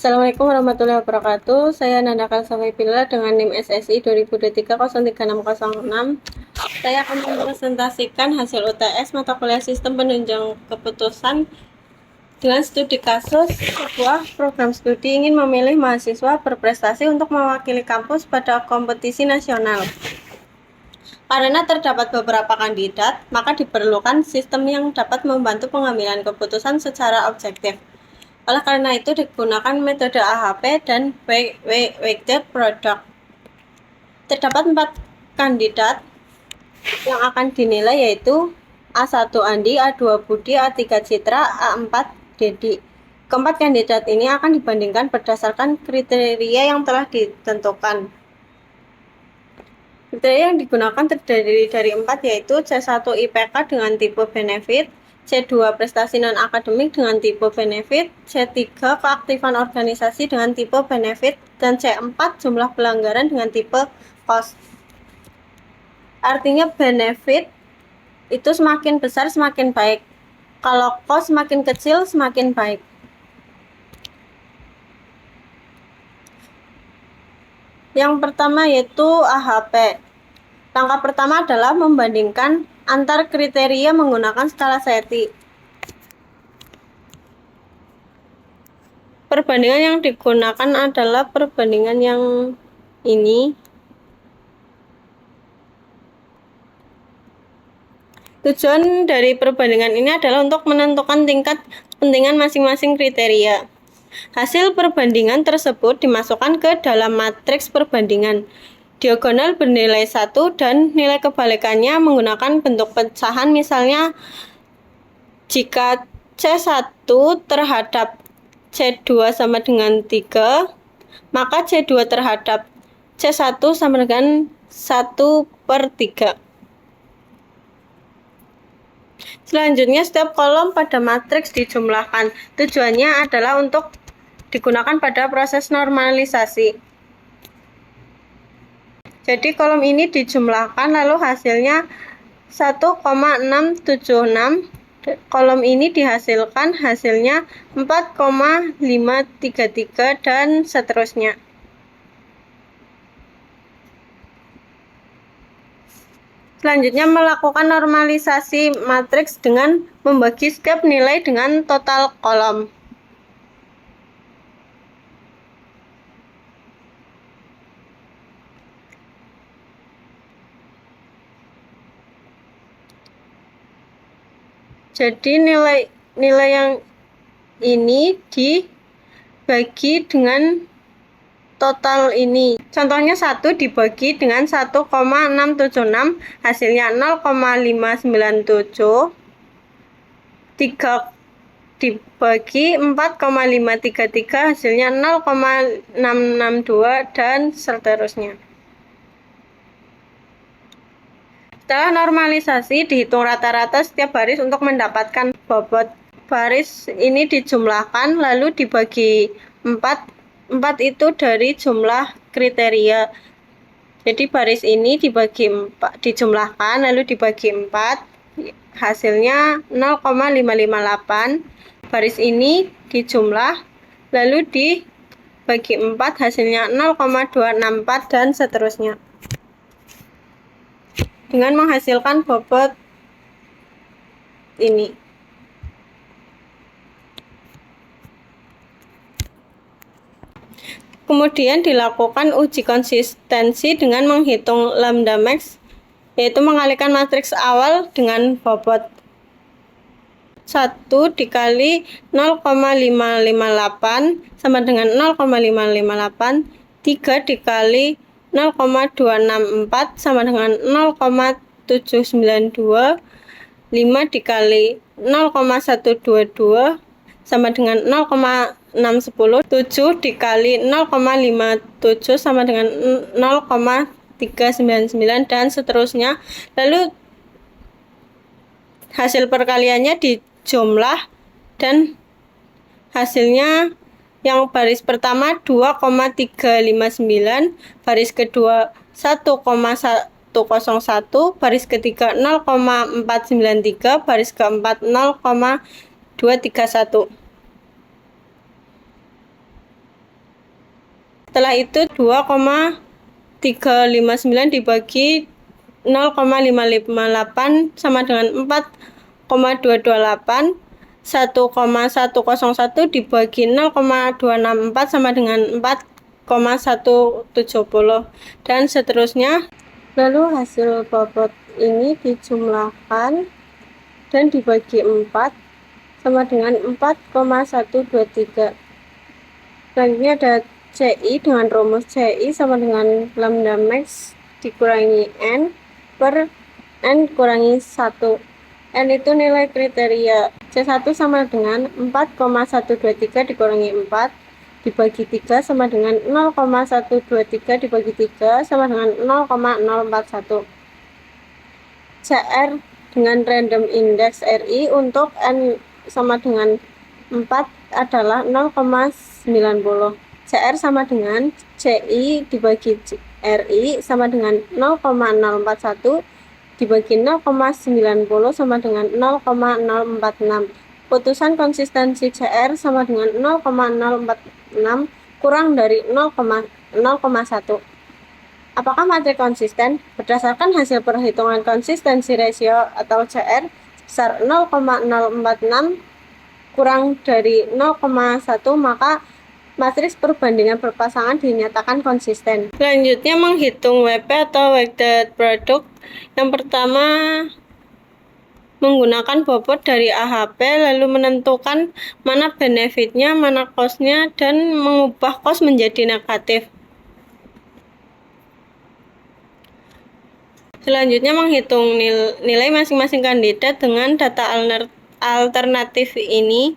Assalamualaikum warahmatullahi wabarakatuh. Saya Nanda Kalsafipila dengan NIM SSI 2023-03606. Saya akan mempresentasikan hasil UTS mata kuliah Sistem Penunjang Keputusan dengan studi kasus. Sebuah program studi ingin memilih mahasiswa berprestasi untuk mewakili kampus pada kompetisi nasional. Karena terdapat beberapa kandidat, maka diperlukan sistem yang dapat membantu pengambilan keputusan secara objektif. Oleh karena itu digunakan metode AHP dan weighted product. Terdapat 4 kandidat yang akan dinilai, yaitu A1 Andi, A2 Budi, A3 Citra, A4 Dedi. Keempat kandidat ini akan dibandingkan berdasarkan kriteria yang telah ditentukan. Kriteria yang digunakan terdiri dari 4, yaitu C1 IPK dengan tipe benefit, C2 prestasi non-akademik dengan tipe benefit, C3 keaktifan organisasi dengan tipe benefit, dan C4 jumlah pelanggaran dengan tipe cost. Artinya benefit itu semakin besar semakin baik, kalau cost semakin kecil semakin baik. Yang pertama yaitu AHP. Langkah pertama adalah membandingkan antar kriteria menggunakan skala SETI. Perbandingan yang digunakan adalah perbandingan yang ini. Tujuan dari perbandingan ini adalah untuk menentukan tingkat kepentingan masing-masing kriteria. Hasil perbandingan tersebut dimasukkan ke dalam matriks perbandingan. Diagonal bernilai 1 dan nilai kebalikannya menggunakan bentuk pecahan. Misalnya, jika C1 terhadap C2 sama dengan 3, maka C2 terhadap C1 sama dengan 1/3. Selanjutnya, setiap kolom pada matriks dijumlahkan. Tujuannya adalah untuk digunakan pada proses normalisasi. Jadi kolom ini dijumlahkan lalu hasilnya 1,676. Kolom ini dihasilkan hasilnya 4,533 dan seterusnya. Selanjutnya melakukan normalisasi matriks dengan membagi setiap nilai dengan total kolom. Jadi nilai yang ini dibagi dengan total ini. Contohnya 1 dibagi dengan 1,676 hasilnya 0,597. 3 dibagi 4,533 hasilnya 0,662 dan seterusnya. Setelah normalisasi, dihitung rata-rata setiap baris untuk mendapatkan bobot. Baris ini dijumlahkan lalu dibagi 4. 4 itu dari jumlah kriteria. Jadi baris ini dijumlahkan lalu dibagi 4. Hasilnya 0,558. Baris ini dijumlah lalu dibagi 4. Hasilnya 0,264 dan seterusnya. Dengan menghasilkan bobot ini. Kemudian dilakukan uji konsistensi dengan menghitung lambda max, yaitu mengalikan matriks awal dengan bobot. 1 dikali 0,558 sama dengan 0,558. 3 dikali 0,264 sama dengan 0,792. 5 dikali 0,122 sama dengan 0,610. 7 dikali 0,57 sama dengan 0,399 dan seterusnya. Lalu hasil perkaliannya dijumlah dan hasilnya yang baris pertama 2,359, baris kedua 1,101, baris ketiga 0,493, baris keempat 0,231. Setelah itu 2,359 dibagi 0,558 sama dengan 4,228. 1,101 dibagi 0,264 sama dengan 4,170 dan seterusnya. Lalu hasil bobot ini dijumlahkan dan dibagi 4 sama dengan 4,123. Selanjutnya ada CI dengan rumus CI sama dengan lambda max dikurangi N per N kurangi 1. N itu nilai kriteria. C1 sama dengan 4,123 dikurangi 4 dibagi 3 sama dengan 0,123 dibagi 3 sama dengan 0,041. CR dengan random index RI untuk N sama dengan 4 adalah 0,90. CR sama dengan CI dibagi RI sama dengan 0,041 dibagi 0,90 sama dengan 0,046. Putusan konsistensi CR sama dengan 0,046 kurang dari 0,1. Apakah matrik konsisten? Berdasarkan hasil perhitungan konsistensi rasio atau CR sebesar 0,046 kurang dari 0,1, maka matriks perbandingan berpasangan dinyatakan konsisten. Selanjutnya menghitung WP atau weighted product. Yang pertama menggunakan bobot dari AHP, lalu menentukan mana benefitnya, mana cost-nya, dan mengubah cost menjadi negatif. Selanjutnya menghitung nilai masing-masing kandidat dengan data alternatif ini.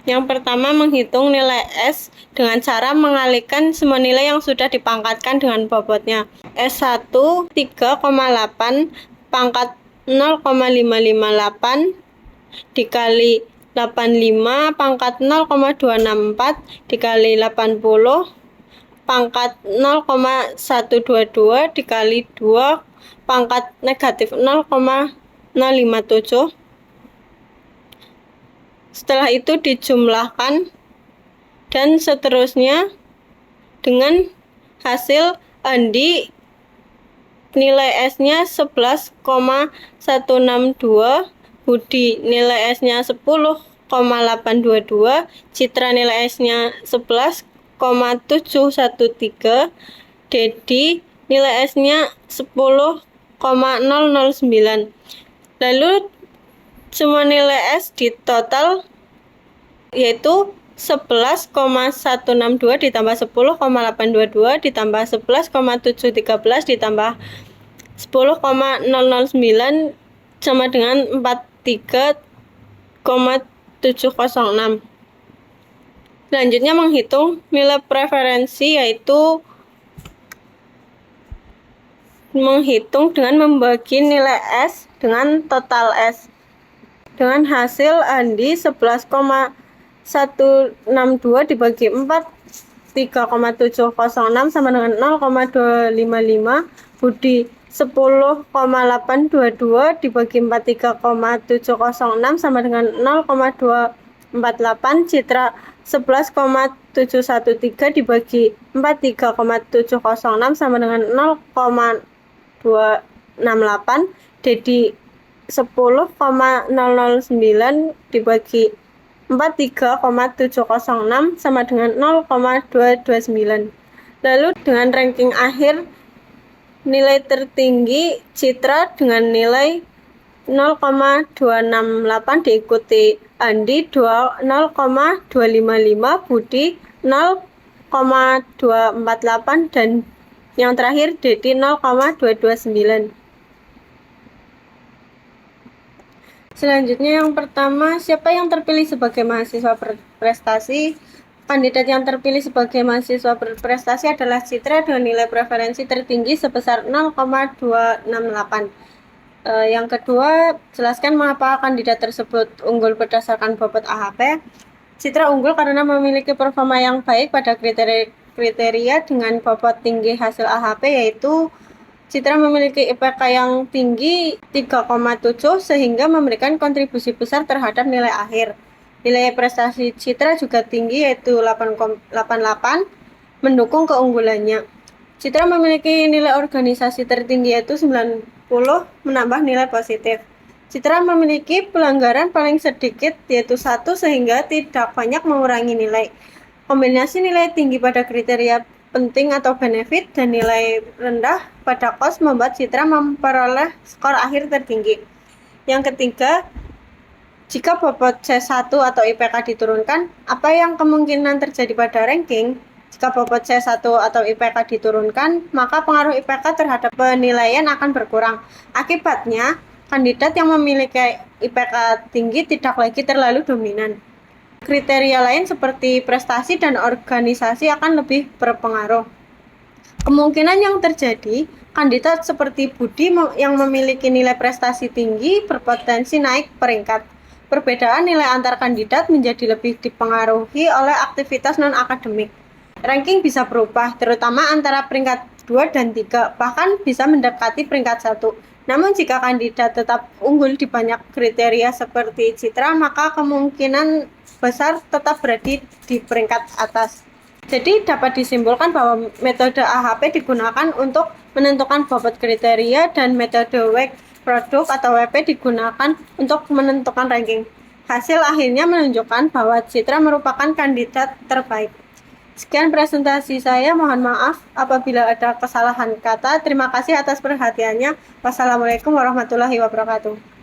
Yang pertama menghitung nilai S dengan cara mengalihkan semua nilai yang sudah dipangkatkan dengan bobotnya. S1 3,8 pangkat 0,558 dikali 85 pangkat 0,264 dikali 80 pangkat 0,122 dikali 2 pangkat negatif 0,057. Setelah itu dijumlahkan dan seterusnya dengan hasil Andi nilai S-nya 11,162, Budi nilai S-nya 10,822, Citra nilai S-nya 11,713, Dedi nilai S-nya 10,009. Lalu semua nilai S di total yaitu 11,162 ditambah 10,822 ditambah 11,713 ditambah 10,009 sama dengan 43,706. Selanjutnya menghitung nilai preferensi, yaitu menghitung dengan membagi nilai S dengan total S. Dengan hasil Andi 11,162 dibagi 4 3,706 sama dengan 0,255. Budi 10,822 dibagi 4 3,706 sama dengan 0,248. Citra 11,713 dibagi 4 3,706 sama dengan 0,268. Dedi 10,009 dibagi 4 3,706 sama dengan 0,229. Lalu dengan ranking akhir, nilai tertinggi Citra dengan nilai 0,268 diikuti Andi 0,255, Budi 0,248 dan yang terakhir Dedi 0,229. Selanjutnya yang pertama, siapa yang terpilih sebagai mahasiswa berprestasi? Kandidat yang terpilih sebagai mahasiswa berprestasi adalah Citra dengan nilai preferensi tertinggi sebesar 0,268. Yang kedua, jelaskan mengapa kandidat tersebut unggul berdasarkan bobot AHP. Citra unggul karena memiliki performa yang baik pada kriteria dengan bobot tinggi hasil AHP, yaitu Citra memiliki IPK yang tinggi 3,7 sehingga memberikan kontribusi besar terhadap nilai akhir. Nilai prestasi Citra juga tinggi yaitu 8,88, mendukung keunggulannya. Citra memiliki nilai organisasi tertinggi yaitu 90, menambah nilai positif. Citra memiliki pelanggaran paling sedikit yaitu 1 sehingga tidak banyak mengurangi nilai. Kombinasi nilai tinggi pada kriteria penting atau benefit dan nilai rendah pada cost membuat Citra memperoleh skor akhir tertinggi. Yang ketiga, jika bobot C1 atau IPK diturunkan, apa yang kemungkinan terjadi pada ranking? Jika bobot C1 atau IPK diturunkan, maka pengaruh IPK terhadap penilaian akan berkurang. Akibatnya, kandidat yang memiliki IPK tinggi tidak lagi terlalu dominan. Kriteria lain seperti prestasi dan organisasi akan lebih berpengaruh. Kemungkinan yang terjadi, kandidat seperti Budi yang memiliki nilai prestasi tinggi berpotensi naik peringkat. Perbedaan nilai antar kandidat menjadi lebih dipengaruhi oleh aktivitas non-akademik. Ranking bisa berubah, terutama antara peringkat 2 dan 3, bahkan bisa mendekati peringkat 1. Namun jika kandidat tetap unggul di banyak kriteria seperti Citra, maka kemungkinan besar tetap berada di peringkat atas. Jadi dapat disimpulkan bahwa metode AHP digunakan untuk menentukan bobot kriteria dan metode WEG produk atau WP digunakan untuk menentukan ranking. Hasil akhirnya menunjukkan bahwa Citra merupakan kandidat terbaik. Sekian presentasi saya, mohon maaf apabila ada kesalahan kata. Terima kasih atas perhatiannya. Wassalamualaikum warahmatullahi wabarakatuh.